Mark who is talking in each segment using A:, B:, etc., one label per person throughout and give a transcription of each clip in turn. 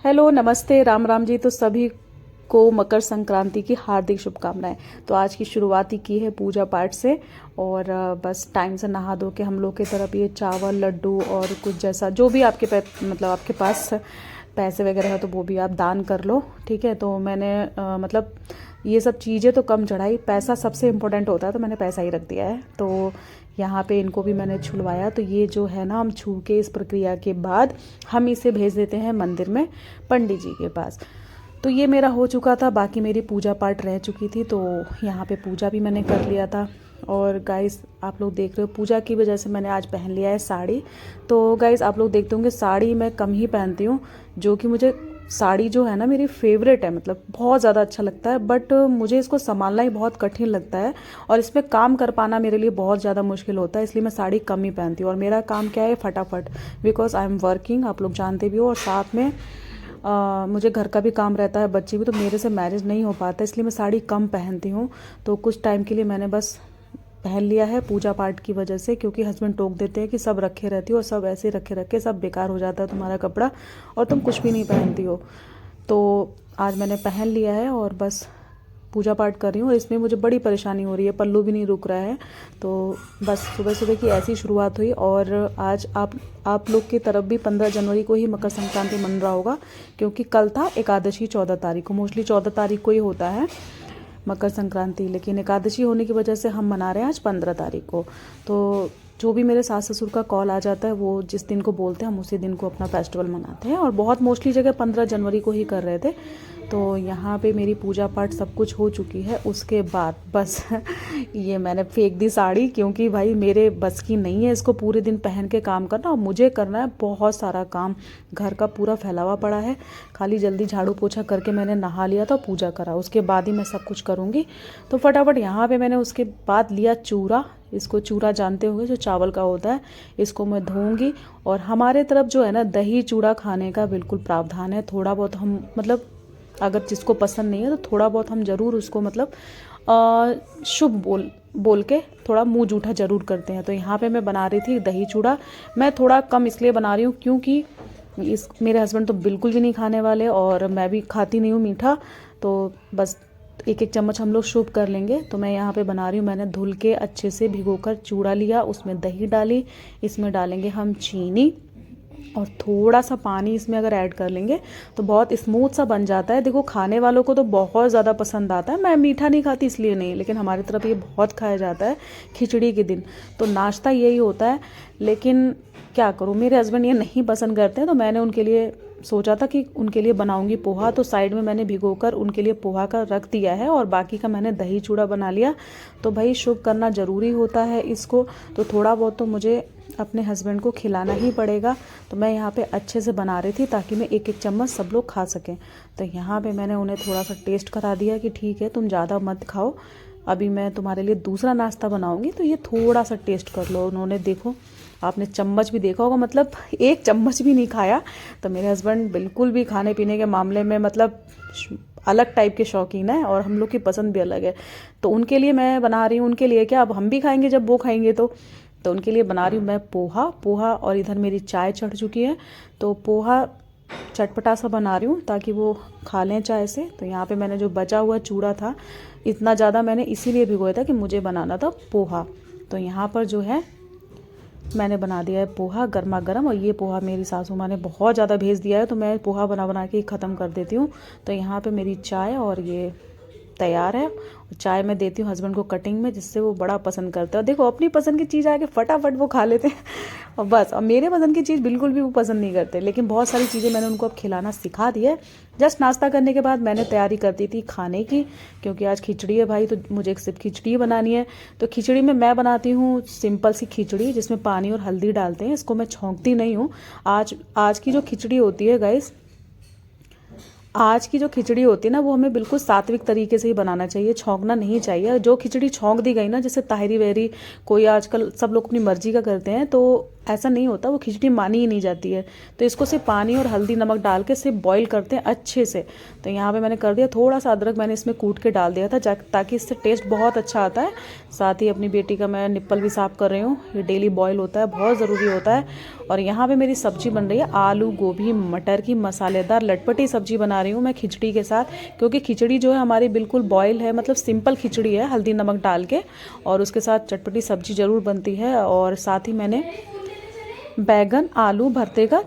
A: Hello, नमस्ते, राम राम जी। तो सभी को मकर संक्रांति की हार्दिक शुभकामनाएं। तो आज की शुरुआत ही की है पूजा पाठ से। और बस टाइम से नहा धो के हम लोग की तरफ ये चावल, लड्डू और कुछ जैसा जो भी आपके मतलब आपके पास पैसे वगैरह है तो वो भी आप दान कर लो। ठीक है। तो मैंने मतलब ये सब चीज़ें तो कम चढ़ाई, पैसा सबसे इम्पोर्टेंट होता है तो मैंने पैसा ही रख दिया है। तो यहाँ पे इनको भी मैंने छुलवाया। तो ये जो है ना, हम छू के इस प्रक्रिया के बाद हम इसे भेज देते हैं मंदिर में पंडित जी के पास। तो ये मेरा हो चुका था, बाकी मेरी पूजा पाठ रह चुकी थी। तो यहाँ पे पूजा भी मैंने कर लिया था। और गाइस आप लोग देख रहे हो, पूजा की वजह से मैंने आज पहन लिया है साड़ी। तो गाइस आप लोग देखते होंगे साड़ी मैं कम ही पहनती हूँ, जो कि मुझे साड़ी जो है ना मेरी फेवरेट है, मतलब बहुत ज़्यादा अच्छा लगता है। बट मुझे इसको संभालना ही बहुत कठिन लगता है और इसमें काम कर पाना मेरे लिए बहुत ज़्यादा मुश्किल होता है, इसलिए मैं साड़ी कम ही पहनती हूँ। और मेरा काम क्या है, फटाफट, बिकॉज आई एम वर्किंग, आप लोग जानते भी हो। और साथ में मुझे घर का भी काम रहता है, बच्चे भी, तो मेरे से मैनेज नहीं हो पाता, इसलिए मैं साड़ी कम पहनती हूँ। तो कुछ टाइम के लिए मैंने बस पहन लिया है पूजा पाठ की वजह से, क्योंकि हस्बैंड टोक देते हैं कि सब रखे रहती हो और सब ऐसे रखे रखे सब बेकार हो जाता है तुम्हारा कपड़ा और तुम कुछ भी नहीं पहनती हो। तो आज मैंने पहन लिया है और बस पूजा पाठ कर रही हूँ। और इसमें मुझे बड़ी परेशानी हो रही है, पल्लू भी नहीं रुक रहा है। तो बस सुबह सुबह की ऐसी शुरुआत हुई। और आज आप लोग की तरफ भी 15 जनवरी को ही मकर संक्रांति मन रहा होगा, क्योंकि कल था एकादशी, 14 तारीख को, मोस्टली 14 तारीख को ही होता है मकर संक्रांति, लेकिन एकादशी होने की वजह से हम मना रहे हैं आज 15 तारीख को। तो जो भी मेरे सास ससुर का कॉल आ जाता है, वो जिस दिन को बोलते हैं हम उसी दिन को अपना फेस्टिवल मनाते हैं। और बहुत मोस्टली जगह 15 जनवरी को ही कर रहे थे। तो यहाँ पे मेरी पूजा पाठ सब कुछ हो चुकी है। उसके बाद बस ये मैंने फेंक दी साड़ी, क्योंकि भाई मेरे बस की नहीं है इसको पूरे दिन पहन के काम करना। और मुझे करना है बहुत सारा काम, घर का पूरा फैलावा पड़ा है। खाली जल्दी झाड़ू पोछा करके मैंने नहा लिया था, पूजा करा, उसके बाद ही मैं सब कुछ करूँगी। तो फटाफट यहाँ पे मैंने उसके बाद लिया चूरा। इसको चूरा जानते होंगे, जो चावल का होता है, इसको मैं धोऊंगी। और हमारे तरफ जो है ना, दही चूड़ा खाने का बिल्कुल प्रावधान है। थोड़ा बहुत हम मतलब अगर जिसको पसंद नहीं है तो थोड़ा बहुत हम ज़रूर उसको मतलब शुभ बोल के थोड़ा मुंह जूठा ज़रूर करते हैं। तो यहाँ पे मैं बना रही थी दही चूड़ा। मैं थोड़ा कम इसलिए बना रही हूँ क्योंकि मेरे हस्बैंड तो बिल्कुल भी नहीं खाने वाले और मैं भी खाती नहीं हूँ मीठा। तो बस एक एक चम्मच हम लोग शुभ कर लेंगे। तो मैं यहाँ पे बना रही हूँ, मैंने धुल के अच्छे से भिगोकर चूड़ा लिया, उसमें दही डाली, इसमें डालेंगे हम चीनी और थोड़ा सा पानी इसमें अगर ऐड कर लेंगे तो बहुत स्मूथ सा बन जाता है। देखो खाने वालों को तो बहुत ज़्यादा पसंद आता है, मैं मीठा नहीं खाती इसलिए नहीं, लेकिन हमारी तरफ ये बहुत खाया जाता है खिचड़ी के दिन। तो नाश्ता यही होता है, लेकिन क्या करूँ, मेरे हस्बैंड ये नहीं पसंद करते हैं। तो मैंने उनके लिए सोचा था कि उनके लिए बनाऊंगी पोहा। तो साइड में मैंने भिगोकर उनके लिए पोहा का रख दिया है और बाकी का मैंने दही चूड़ा बना लिया। तो भाई शुभ करना ज़रूरी होता है इसको, तो थोड़ा बहुत तो मुझे अपने हस्बैंड को खिलाना ही पड़ेगा। तो मैं यहाँ पे अच्छे से बना रही थी ताकि मैं एक एक चम्मच सब लोग खा सकें। तो यहाँ पे मैंने उन्हें थोड़ा सा टेस्ट करा दिया कि ठीक है तुम ज़्यादा मत खाओ, अभी मैं तुम्हारे लिए दूसरा नाश्ता बनाऊंगी तो ये थोड़ा सा टेस्ट कर लो। उन्होंने देखो, आपने चम्मच भी देखा होगा, मतलब एक चम्मच भी नहीं खाया। तो मेरे हस्बैंड बिल्कुल भी खाने पीने के मामले में मतलब अलग टाइप के शौकीन है और हम लोग की पसंद भी अलग है। तो उनके लिए मैं बना रही हूँ, उनके लिए क्या, अब हम भी खाएंगे जब वो खाएंगे। तो उनके लिए बना रही हूँ मैं पोहा। और इधर मेरी चाय चढ़ चुकी है। तो पोहा चटपटा सा बना रही हूँ ताकि वो खा लें चाय से। तो यहाँ पे मैंने जो बचा हुआ चूड़ा था, इतना ज़्यादा मैंने इसीलिए भिगोया था कि मुझे बनाना था पोहा। तो यहाँ पर जो है मैंने बना दिया है पोहा गर्मा गर्म। और ये पोहा मेरी सासू माँ ने बहुत ज़्यादा भेज दिया है, तो मैं पोहा बना बना के ख़त्म कर देती हूँ। तो यहाँ पे मेरी चाय और ये तैयार है। चाय मैं देती हूँ हस्बैंड को कटिंग में, जिससे वो बड़ा पसंद करता है। देखो अपनी पसंद की चीज़ आके फटाफट वो खा लेते हैं और बस। और मेरे पसंद की चीज़ बिल्कुल भी वो पसंद नहीं करते, लेकिन बहुत सारी चीज़ें मैंने उनको अब खिलाना सिखा दी है। जस्ट नाश्ता करने के बाद मैंने तैयारी कर दी थी खाने की, क्योंकि आज खिचड़ी है भाई, तो मुझे सिर्फ खिचड़ी बनानी है। तो खिचड़ी में मैं बनाती हूँ सिंपल सी खिचड़ी, जिसमें पानी और हल्दी डालते हैं, इसको मैं छौंकती नहीं हूँ। आज की जो खिचड़ी होती है गाइस, आज की जो खिचड़ी होती है ना, वो हमें बिल्कुल सात्विक तरीके से ही बनाना चाहिए, छौंकना नहीं चाहिए। जो खिचड़ी छौंक दी गई ना, जैसे ताहरी वहरी, कोई आजकल सब लोग अपनी मर्जी का करते हैं, तो ऐसा नहीं होता, वो खिचड़ी मानी ही नहीं जाती है। तो इसको सिर्फ पानी और हल्दी नमक डाल के सिर्फ बॉईल करते हैं अच्छे से। तो यहाँ पे मैंने कर दिया, थोड़ा सा अदरक मैंने इसमें कूट के डाल दिया था ताकि इससे टेस्ट बहुत अच्छा आता है। साथ ही अपनी बेटी का मैं निप्पल भी साफ़ कर रही हूँ, ये डेली बॉयल होता है, बहुत ज़रूरी होता है। और यहाँ पे मेरी सब्जी बन रही है आलू गोभी मटर की मसालेदार लटपटी सब्जी बना रही हूँ मैं खिचड़ी के साथ, क्योंकि खिचड़ी जो है हमारी बिल्कुल बॉयल है, मतलब सिंपल खिचड़ी है हल्दी नमक डाल के, और उसके साथ चटपटी सब्जी ज़रूर बनती है। और साथ ही मैंने बैगन आलू भरते का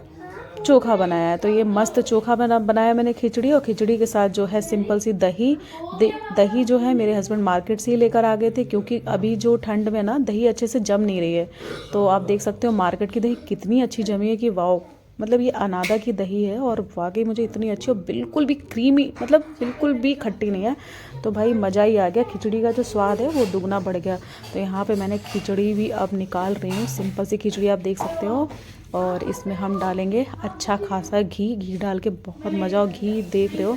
A: चोखा बनाया है। तो ये मस्त चोखा बनाया मैंने खिचड़ी, और खिचड़ी के साथ जो है सिंपल सी दही जो है मेरे हस्बैंड मार्केट से ही लेकर आ गए थे, क्योंकि अभी जो ठंड में ना दही अच्छे से जम नहीं रही है। तो आप देख सकते हो मार्केट की दही कितनी अच्छी जमी है कि वाओ, मतलब ये अनादा की दही है और वाकई मुझे इतनी अच्छी, और बिल्कुल भी क्रीमी, मतलब बिल्कुल भी खट्टी नहीं है। तो भाई मज़ा ही आ गया, खिचड़ी का जो स्वाद है वो दुगना बढ़ गया। तो यहाँ पे मैंने खिचड़ी भी अब निकाल रही हूँ, सिंपल सी खिचड़ी आप देख सकते हो। और इसमें हम डालेंगे अच्छा खासा घी डाल के बहुत मज़ा। और घी देख रहे हो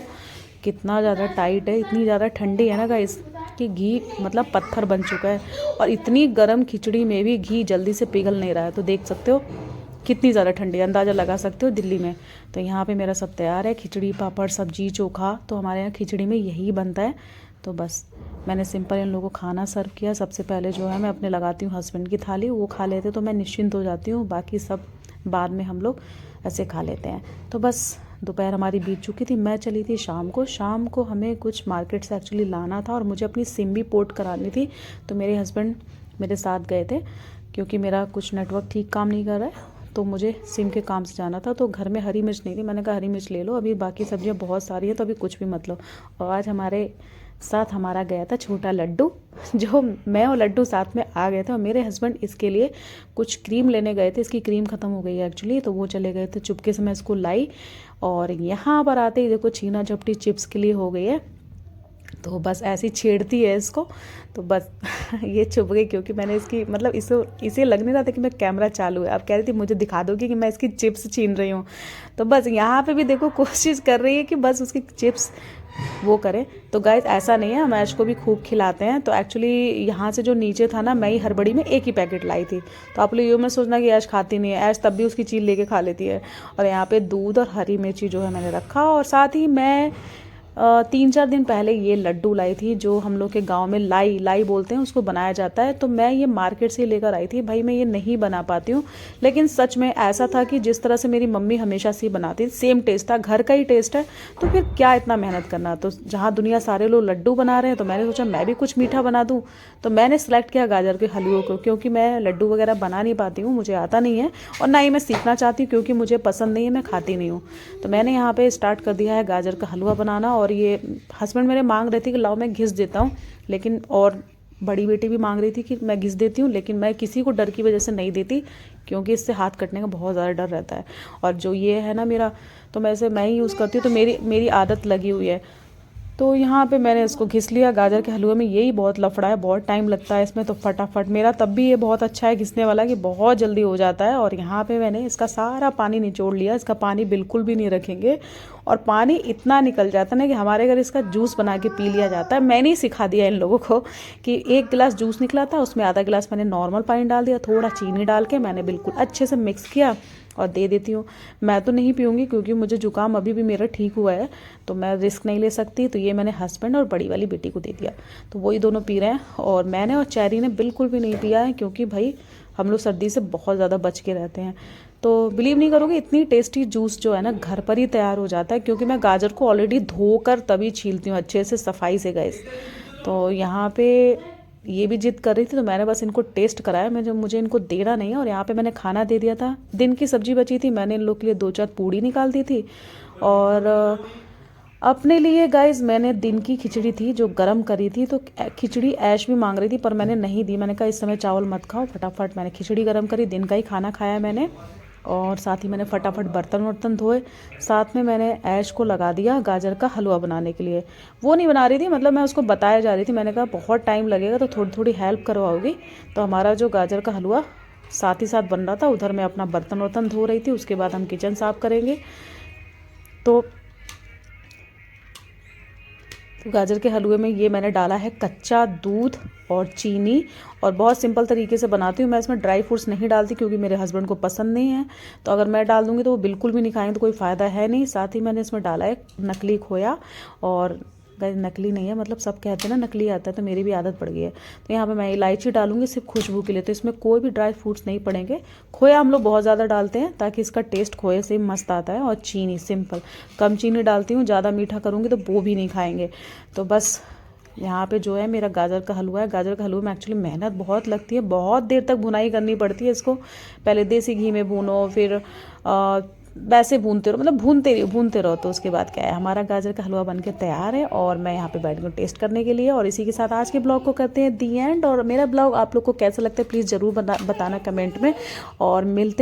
A: कितना ज़्यादा टाइट है, इतनी ज़्यादा ठंडी है ना गाइस कि घी मतलब पत्थर बन चुका है। और इतनी गर्म खिचड़ी में भी घी जल्दी से पिघल नहीं रहा है। तो देख सकते हो कितनी ज़्यादा ठंडी, अंदाज़ा लगा सकते हो दिल्ली में। तो यहाँ पे मेरा सब तैयार है, खिचड़ी पापड़ सब्जी चोखा। तो हमारे यहाँ खिचड़ी में यही बनता है। तो बस मैंने सिंपल इन लोगों को खाना सर्व किया। सबसे पहले जो है मैं अपने लगाती हूँ हस्बैंड की थाली, वो खा लेते तो मैं निश्चिंत हो जाती हूँ, बाकी सब बाद में हम लोग ऐसे खा लेते हैं। तो बस दोपहर हमारी बीत चुकी थी, मैं चली थी शाम को हमें कुछ मार्केट से एक्चुअली लाना था और मुझे अपनी सिम भी पोर्ट करानी थी। तो मेरे हस्बैंड मेरे साथ गए थे, क्योंकि मेरा कुछ नेटवर्क ठीक काम नहीं कर रहा है, तो मुझे सिम के काम से जाना था। तो घर में हरी मिर्च नहीं थी, मैंने कहा हरी मिर्च ले लो, अभी बाकी सब्जियां बहुत सारी हैं तो अभी कुछ भी मत लो। और आज हमारे साथ हमारा गया था छोटा लड्डू, जो मैं और लड्डू साथ में आ गए थे। और मेरे हस्बैंड इसके लिए कुछ क्रीम लेने गए थे, इसकी क्रीम ख़त्म हो गई है एक्चुअली, तो वो चले गए थे, चुपके से मैं इसको लाई। और यहाँ पर आते ही देखो छीना झपटी चिप्स के लिए हो गई है। तो बस ऐसी छेड़ती है इसको, तो बस ये छुप गई, क्योंकि मैंने इसकी मतलब इसे लग नहीं रहा था कि मैं कैमरा चालू है। अब कह रही थी मुझे दिखा दोगी कि मैं इसकी चिप्स छीन रही हूँ। तो बस यहाँ पे भी देखो कोशिश कर रही है कि बस उसकी चिप्स वो करें। तो गाइस ऐसा नहीं है, हम ऐश को भी खूब खिलाते हैं। तो एक्चुअली यहाँ से जो नीचे था ना, मैं ही हड़बड़ी में एक ही पैकेट लाई थी। तो आप लोग ये मत सोचना कि ऐश खाती नहीं है, ऐश तब भी उसकी चीज़ लेके खा लेती है। और यहाँ पे दूध और हरी मिर्ची जो है मैंने रखा। और साथ ही मैं 3-4 दिन पहले ये लड्डू लाई थी, जो हम लोग के गांव में लाई बोलते हैं उसको, बनाया जाता है। तो मैं ये मार्केट से लेकर आई थी। भाई मैं ये नहीं बना पाती हूँ, लेकिन सच में ऐसा था कि जिस तरह से मेरी मम्मी हमेशा से बनाती थी सेम टेस्ट था, घर का ही टेस्ट है, तो फिर क्या इतना मेहनत करना। तो जहाँ दुनिया सारे लोग लड्डू बना रहे हैं, तो मैंने सोचा मैं भी कुछ मीठा बना दूँ। तो मैंने सेलेक्ट किया गाजर के हलवे को, क्योंकि मैं लड्डू वगैरह बना नहीं पाती हूँ, मुझे आता नहीं है, और ना ही मैं सीखना चाहती हूँ, क्योंकि मुझे पसंद नहीं है, मैं खाती नहीं हूँ। तो मैंने यहाँ पे स्टार्ट कर दिया है गाजर का हलवा बनाना। और ये हस्बैंड मेरे मांग रहे थे कि लाओ मैं घिस देता हूँ, लेकिन और बड़ी बेटी भी मांग रही थी कि मैं घिस देती हूँ, लेकिन मैं किसी को डर की वजह से नहीं देती, क्योंकि इससे हाथ कटने का बहुत ज़्यादा डर रहता है। और जो ये है ना मेरा, तो मैं ही यूज़ करती हूँ, तो मेरी आदत लगी हुई है। तो यहाँ पे मैंने इसको घिस लिया। गाजर के हलवे में यही बहुत लफड़ा है, बहुत टाइम लगता है इसमें, तो फटाफट मेरा तब भी ये बहुत अच्छा है घिसने वाला कि बहुत जल्दी हो जाता है। और यहाँ पे मैंने इसका सारा पानी निचोड़ लिया, इसका पानी बिल्कुल भी नहीं रखेंगे। और पानी इतना निकल जाता है ना कि हमारे घर इसका जूस बना के पी लिया जाता है। मैंने ही सिखा दिया इन लोगों को कि 1 गिलास जूस निकला था, उसमें आधा गिलास मैंने नॉर्मल पानी डाल दिया, थोड़ा चीनी डाल के मैंने बिल्कुल अच्छे से मिक्स किया और दे देती हूँ। मैं तो नहीं पीऊँगी, क्योंकि मुझे जुकाम अभी भी मेरा ठीक हुआ है, तो मैं रिस्क नहीं ले सकती। तो ये मैंने हस्बैंड और बड़ी वाली बेटी को दे दिया, तो वही दोनों पी रहे हैं। और मैंने और चैरी ने बिल्कुल भी नहीं पिया है, क्योंकि भाई हम लोग सर्दी से बहुत ज़्यादा बच के रहते हैं। तो बिलीव नहीं करोगे, इतनी टेस्टी जूस जो है ना घर पर ही तैयार हो जाता है, क्योंकि मैं गाजर को ऑलरेडी धोकर तभी छीलती हूँ अच्छे से सफाई से गाइस। तो यहाँ पे ये भी जिद कर रही थी, तो मैंने बस इनको टेस्ट कराया, मुझे इनको देना नहीं है। और यहाँ पे मैंने खाना दे दिया था, दिन की सब्जी बची थी, मैंने इन लोग के लिए 2-4 पूड़ी निकाल दी थी। और अपने लिए गाइस मैंने दिन की खिचड़ी थी जो गरम करी थी, तो खिचड़ी ऐश भी मांग रही थी, पर मैंने नहीं दी। मैंने कहा इस समय चावल मत खाओ, फटाफट मैंने खिचड़ी गरम करी, दिन का ही खाना खाया मैंने। और साथ ही मैंने फटाफट बर्तन धोए। साथ में मैंने ऐश को लगा दिया गाजर का हलवा बनाने के लिए। वो नहीं बना रही थी, मतलब मैं उसको बताया जा रही थी, मैंने कहा बहुत टाइम लगेगा तो थोड़ी थोड़ी हेल्प करवाओगी। तो हमारा जो गाजर का हलवा साथ ही साथ बन रहा था, उधर मैं अपना बर्तन धो रही थी, उसके बाद हम किचन साफ़ करेंगे। तो तो गाजर के हलवे में ये मैंने डाला है कच्चा दूध और चीनी, और बहुत सिंपल तरीके से बनाती हूँ मैं। इसमें ड्राई फ्रूट्स नहीं डालती क्योंकि मेरे हस्बैंड को पसंद नहीं है, तो अगर मैं डाल दूँगी तो वो बिल्कुल भी नहीं खाएंगे, तो कोई फ़ायदा है नहीं। साथ ही मैंने इसमें डाला है नकली खोया, और नकली नहीं है, मतलब सब कहते हैं ना नकली आता है, तो मेरी भी आदत पड़ गई है। तो यहाँ पे मैं इलायची डालूंगी सिर्फ खुशबू के लिए, तो इसमें कोई भी ड्राई फ्रूट्स नहीं पड़ेंगे। खोया हम लोग बहुत ज़्यादा डालते हैं ताकि इसका टेस्ट खोए से मस्त आता है, और चीनी सिंपल कम चीनी डालती हूँ, ज़्यादा मीठा करूँगी तो वो भी नहीं खाएंगे। तो बस यहाँ पे जो है मेरा गाजर का हलवा है। गाजर का हलवे में एक्चुअली मेहनत बहुत लगती है, बहुत देर तक भुनाई करनी पड़ती है इसको। पहले देसी घी में भूनो, फिर वैसे भूनते रहो, मतलब भूनते रहो। तो उसके बाद क्या है, हमारा गाजर का हलवा बनके तैयार है, और मैं यहाँ पे बैठ गई टेस्ट करने के लिए। और इसी के साथ आज के ब्लॉग को करते हैं दी एंड। और मेरा ब्लॉग आप लोग को कैसा लगता है प्लीज़ ज़रूर बताना कमेंट में, और मिलते